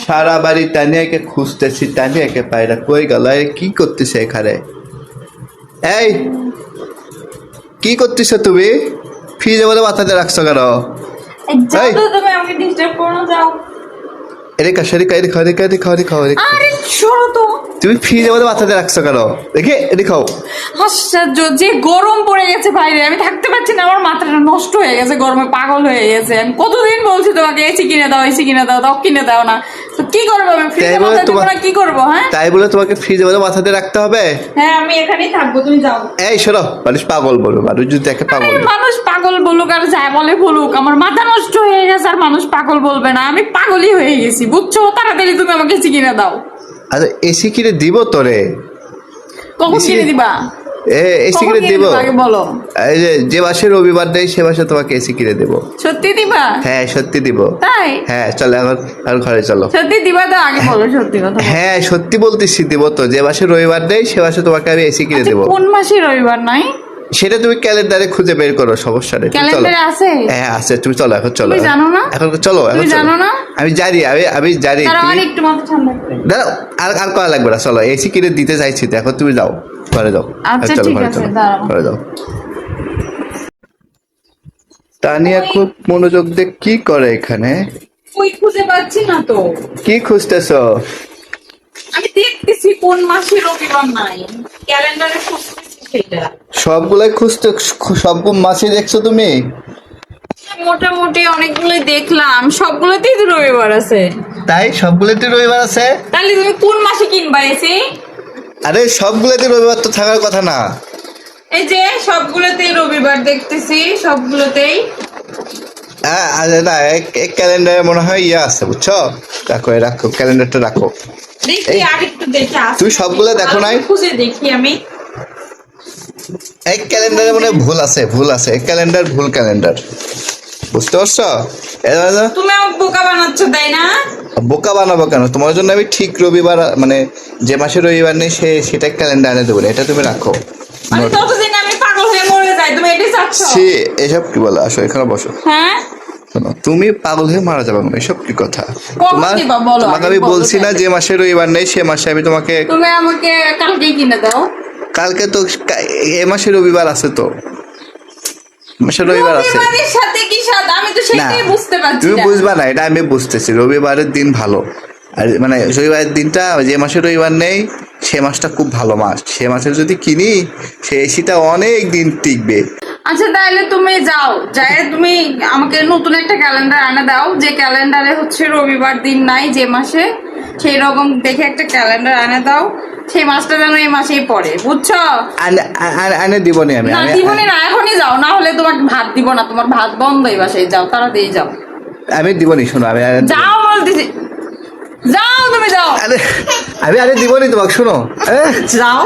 সারা বাড়ি তানিয়াকে খুঁজতেছি, তানিয়াকে পায়রা কই গেল? কি করতেছে এখানে? এই কি করতেছ তুমি? ফ্রিজে বলে মাথাতে রাখছো কেন? যাও তো, তুমি আমাকে ডিস্টার্ব করো না, যাও। এদিকে আসো, এদিকে এদিকে এদিকে এদিকে এদিকে এদিকে। আরে সরো তো। তুমি ফ্রিজে বলে মাথাতে রাখছো কেন? দেখে এদিকে খাও। আশ্চর্য, যে গরম পড়ে গেছে বাইরে, আমি থাকতে পারছি না, আমার মাথাটা নষ্ট হয়ে গেছে, গরমে পাগল হয়ে গেছে। আমি কতদিন বলছি তোমাকে এসি কিনে দাও, এসি কিনে দাও, তাও কিনে দাও না। তো কি করবো আমি? ফ্রিজে মাথা দেবো না, কি করবো? হ্যাঁ, তাই বলে তোমাকে ফ্রিজে বলে মাথাতে রাখতে হবে? হ্যাঁ, আমি এখানেই থাকবো, তুমি যাও। এই শোনো, মানুষ পাগল বলবে, মানুষ যদি দেখে পাগল। আরে মানুষ পাগল বলুক আর যা বলে বলুক, আমার মাথা নষ্ট হয়ে গেছে, আর মানুষ পাগল বলবে না। আমি পাগলই হয়ে গেছি, বুঝছো? তাড়াতাড়ি তুমি আমাকে এসি কিনে দাও। আচ্ছা এসি কিনে দিব তোরে? কখন কিনে দিবা? এসি কখন কিনে কিনে দিব? দিবা আগে বলো। এই যে মাসে রবিবার দেয় সে মাসে তোমাকে এসি কিনে দেবো। সত্যি দিবা? হ্যাঁ সত্যি দিব। তাই? হ্যাঁ চলো এখন ঘরে চলো। সত্যি দিবা তো? আগে বলো সত্যি কথা বলো। হ্যাঁ সত্যি বলতেছি, দিব তো। যে মাসে রবিবার দেয় সে মাসে তোমাকে আমি এসি কিনে আচ্ছা, দেবো। কোন মাসে রবিবার নাই? সেটা তুমি ক্যালেন্ডারে খুঁজে বের করো, সমস্যা নেই। তুমি চলো। ক্যালেন্ডারে আছে? হ্যাঁ আছে, তুমি চলো এখন চলো। তুমি জানো না? এখন চলো, এখন তুমি চলো। জানো না? আমি জানি, আমি জানি। তারা তুমি অনেক একটু মাথা ঠান্ডা করে। দাঁড়াও, আর করা লাগবে না, চলো এসি কিনে দিতে চাইছি তো, এখন তুমি যাও ঘরে যাও। আচ্ছা, চলো ঠিক ঘরে আছে, চলো, দাঁড়াও। ঘরে যাও। তানিয়া খুব মনোযোগ দিয়ে কি করে এখানে? কই খুঁজে পাচ্ছি না তো। কি খুঁজতেছো? আমি দেখতেছি কোন মাসে রবিবার নাই, ক্যালেন্ডারে খুঁজতেছি সেটা। সবগুলাই খুঁজতে, সব মাসে দেখছো তুমি? মোটামুটি অনেকগুলোই দেখলাম, সবগুলোতেই তো রবিবার আছে। তাই সবগুলোতে রবিবার আছে? তাহলে তুমি কোন মাসে কিনবা এসি? আরে সবগুলোতে রবিবার তো থাকার কথা না। এই যে সবগুলোতেই রবিবার দেখতেছি, সবগুলোতেই। হ্যাঁ আরে না, এক ক্যালেন্ডারে মনে হয় ইয়ে আছে, বুঝছো? রাখো রাখো, ক্যালেন্ডারটা রাখো। দেখি আরেকটু দেখে আসি। তুই সবগুলো দেখো নাই? খুঁজে দেখি আমি। এক ক্যালেন্ডারে মনে হয় ভুল আছে, ভুল আছে। এক ক্যালেন্ডার ভুল ক্যালেন্ডার, বুঝতে পারছো? তুমি আমাকে বোকা বানাচ্ছ, তাই না? বোকা বানাবো কেন? তোমার জন্য আমি ঠিক রবিবার, মানে যে মাসে রবিবার নেই সেটা ক্যালেন্ডার এনে দেবো, এটা তুমি রাখো। মানে ততদিন আমি পাগল হয়ে মরে যাই, তুমি এটাই চাচ্ছ? সে এসব কি বলো? আসো এখানে বসো। হ্যাঁ, শোনো, তুমি পাগল হয়ে মারা যাবে না, এসব কি কথা? কখন দিবা বলো? তোমাকে আগে আমি বলো বলছি না তাহলে। যে মাসে রবিবার নেই সে মাসে আমি তোমাকে। তুমি আমাকে কালকেই কিনে দাও। কালকে তো এ মাসে রবিবার আছে তো, মাসে রবিবার আছে। রবিবারের সাথে কি সাথে? আমি তো না সেটাই বুঝতে পারছি তুমি না। বুঝবা না, এটা আমি বুঝতেছি। রবিবারের দিন ভালো, আর মানে রবিবারের দিনটা, যে মাসে রবিবার নেই সে মাসটা খুব ভালো মাস। সে মাসে যদি কিনি সে এসিটা অনেক দিন টিকবে। আচ্ছা তাহলে তুমি যাও, যাই তুমি আমাকে নতুন একটা ক্যালেন্ডার এনে দাও, যে ক্যালেন্ডারে হচ্ছে রবিবার দিন নাই যে মাসে, সেই রকম দেখে একটা ক্যালেন্ডার এনে দাও। সেই মাসটা যেন এই মাসেই পড়ে, বুঝছো? আনে দিবনি আমি। না দিবনি না, এখনই যাও, না হলে তোমাকে ভাত দিব না। তোমার ভাত বন্ধ এই বাসায়, যাও তাড়াতাড়ি যাও। আমি দিবনি, শোনো আমি যাও বলতেছি, যাও তুমি যাও। আমি আরে দিবনি তোমাকে, শোনো। যাও।